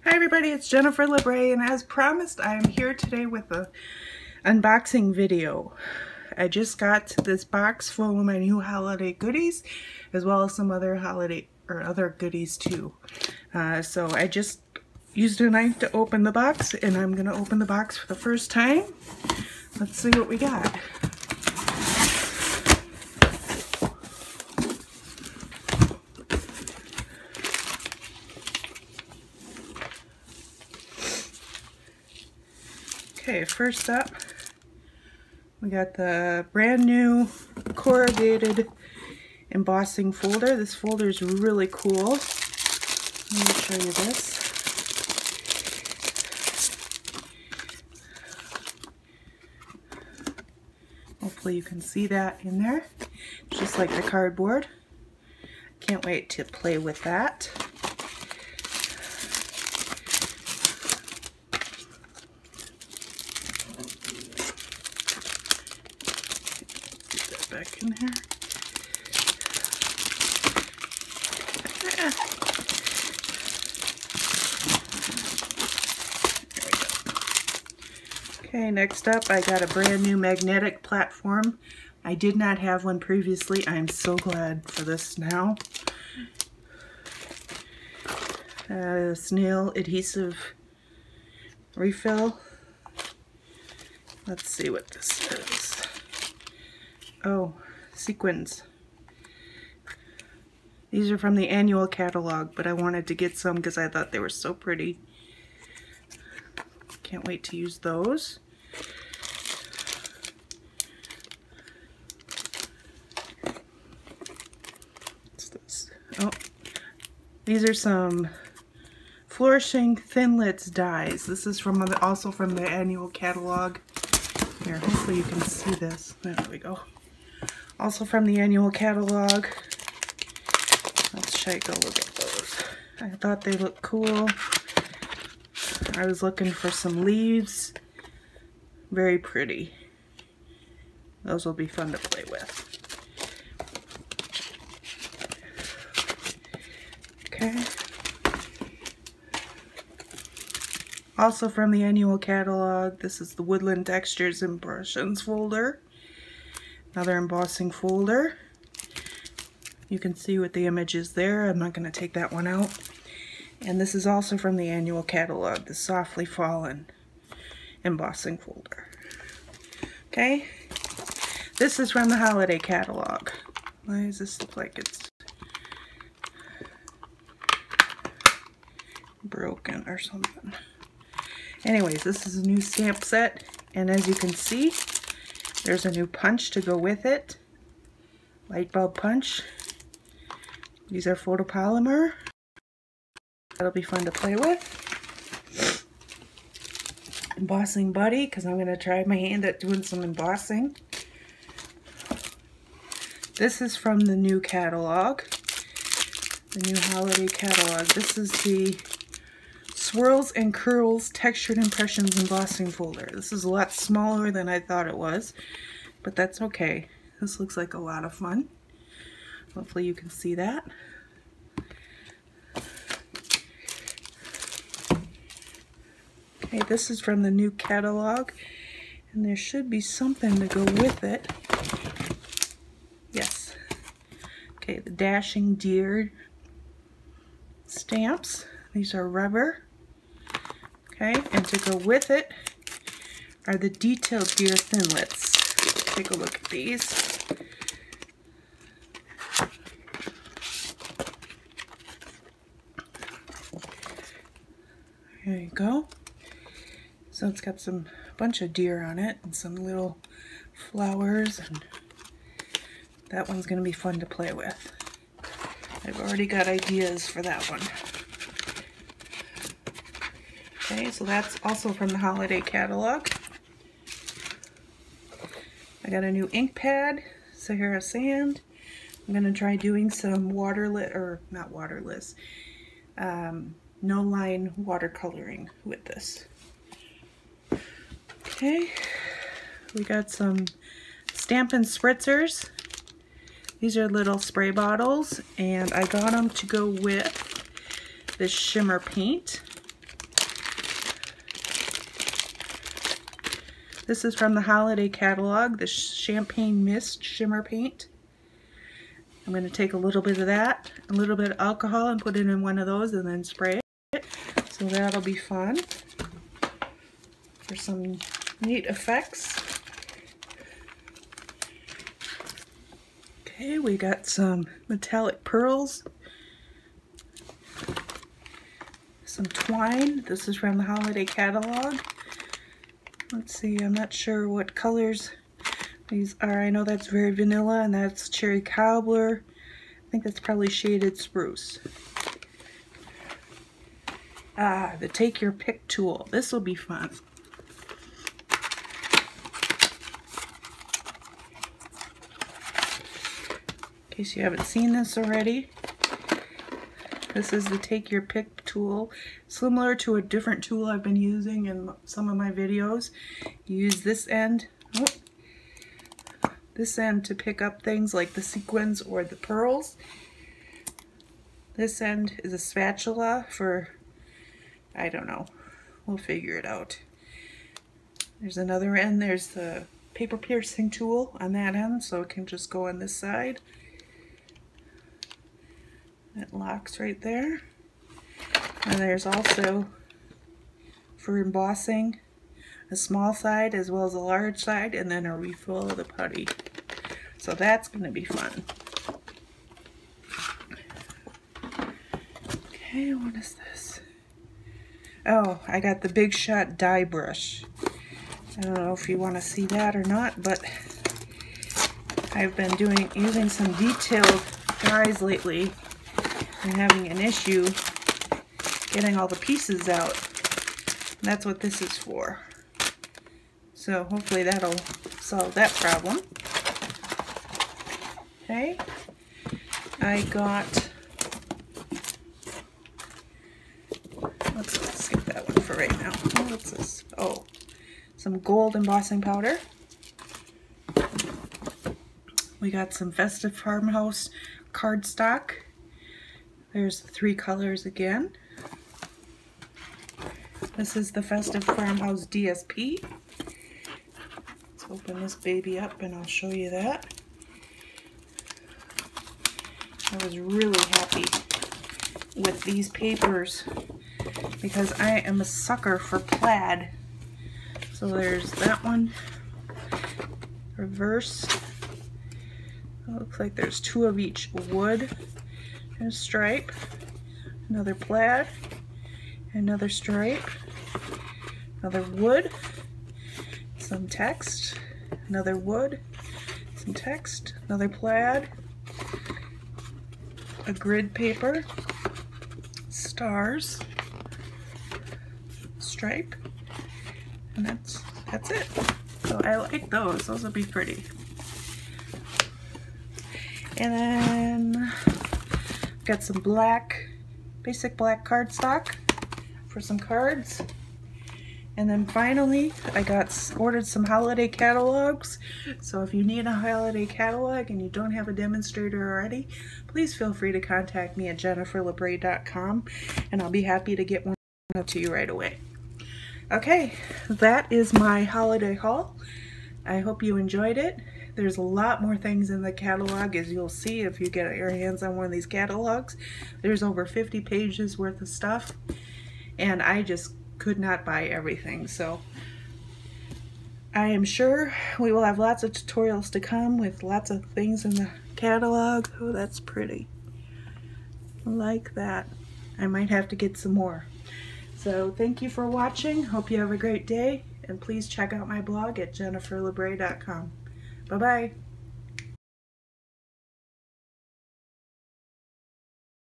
Hi everybody, it's Jennifer Labre, and as promised, I am here today with an unboxing video. I just got this box full of my new holiday goodies, as well as some other other goodies too. So I just used a knife to open the box, and I'm going to open the box for the first time. Let's see what we got. Okay, first up, we got the brand new corrugated embossing folder. This folder is really cool. Let me show you this. Hopefully you can see that in there, just like the cardboard. Can't wait to play with that. Back in here. There we go. Okay, next up I got a brand new magnetic platform. I did not have one previously. I'm so glad for this now. Snail adhesive refill. Let's see what this is. Oh, sequins. These are from the annual catalog, but I wanted to get some because I thought they were so pretty. Can't wait to use those. What's this? Oh, these are some Flourishing Thinlits dies. This is from also from the annual catalog. Here, hopefully you can see this. There we go. Also from the annual catalog. Let's take a look at those. I thought they looked cool. I was looking for some leaves. Very pretty. Those will be fun to play with. Okay. Also from the annual catalog, this is the Woodland Textures Impressions folder. Another embossing folder. You can see what the image is there. I'm not going to take that one out. And this is also from the annual catalog, the Softly Fallen embossing folder. Okay, this is from the holiday catalog. Why does this look like it's broken or something? Anyways, this is a new stamp set, and as you can see, there's a new punch to go with it. Light bulb punch. These are photopolymer. That'll be fun to play with. Embossing buddy, because I'm going to try my hand at doing some embossing. This is from the new catalog. The new holiday catalog. This is the Swirls and Curls Textured Impressions embossing folder. This is a lot smaller than I thought it was, but that's okay. This looks like a lot of fun. Hopefully you can see that. Okay, this is from the new catalog, and there should be something to go with it. Yes. Okay, the Dashing Deer stamps. These are rubber. Okay, and to go with it are the Detailed Deer Thinlits. Take a look at these. There you go. So it's got a bunch of deer on it and some little flowers, and that one's going to be fun to play with. I've already got ideas for that one. Okay, so that's also from the holiday catalog. I got a new ink pad, Sahara Sand. I'm going to try doing some no line watercoloring with this. Okay, we got some Stampin' spritzers. These are little spray bottles, and I got them to go with this shimmer paint. This is from the holiday catalog, the Champagne Mist Shimmer Paint. I'm going to take a little bit of that, a little bit of alcohol, and put it in one of those and then spray it. So that'll be fun for some neat effects. Okay, we got some metallic pearls, some twine. This is from the holiday catalog. Let's see, I'm not sure what colors these are. I know that's very vanilla, and that's cherry cobbler. I think that's probably shaded spruce. Ah, the take your pick tool. This will be fun. In case you haven't seen this already, this is the take your pick tool, similar to a different tool I've been using in some of my videos. You use this end, to pick up things like the sequins or the pearls. This end is a spatula for, I don't know, we'll figure it out. There's another end, there's the paper piercing tool on that end, so it can just go on this side. It locks right there. And there's also, for embossing, a small side as well as a large side, and then a refill of the putty. So that's going to be fun. Okay, what is this? Oh, I got the Big Shot die brush. I don't know if you want to see that or not, but I've been using some detailed dies lately. I'm having an issue getting all the pieces out. And that's what this is for. So hopefully that'll solve that problem. Okay, I got, let's skip that one for right now. What's this? Oh, some gold embossing powder. We got some Festive Farmhouse cardstock. There's the 3 colors again. This is the Festive Farmhouse DSP. Let's open this baby up and I'll show you that. I was really happy with these papers because I am a sucker for plaid. So there's that one. Reverse. It looks like there's 2 of each wood. And a stripe, another plaid, another stripe, another wood, some text, another wood, some text, another plaid, a grid paper, stars, stripe, and that's it. So I like those. Those will be pretty. And then got some basic black cardstock for some cards. And then finally, I ordered some holiday catalogs. So if you need a holiday catalog and you don't have a demonstrator already, please feel free to contact me at jenniferlabre.com and I'll be happy to get one out to you right away. Okay, that is my holiday haul. I hope you enjoyed it. There's a lot more things in the catalog, as you'll see if you get your hands on one of these catalogs. There's over 50 pages worth of stuff, and I just could not buy everything. So I am sure we will have lots of tutorials to come with lots of things in the catalog. Oh, that's pretty. I like that. I might have to get some more. So thank you for watching. Hope you have a great day, and please check out my blog at jenniferlabre.com. Bye-bye.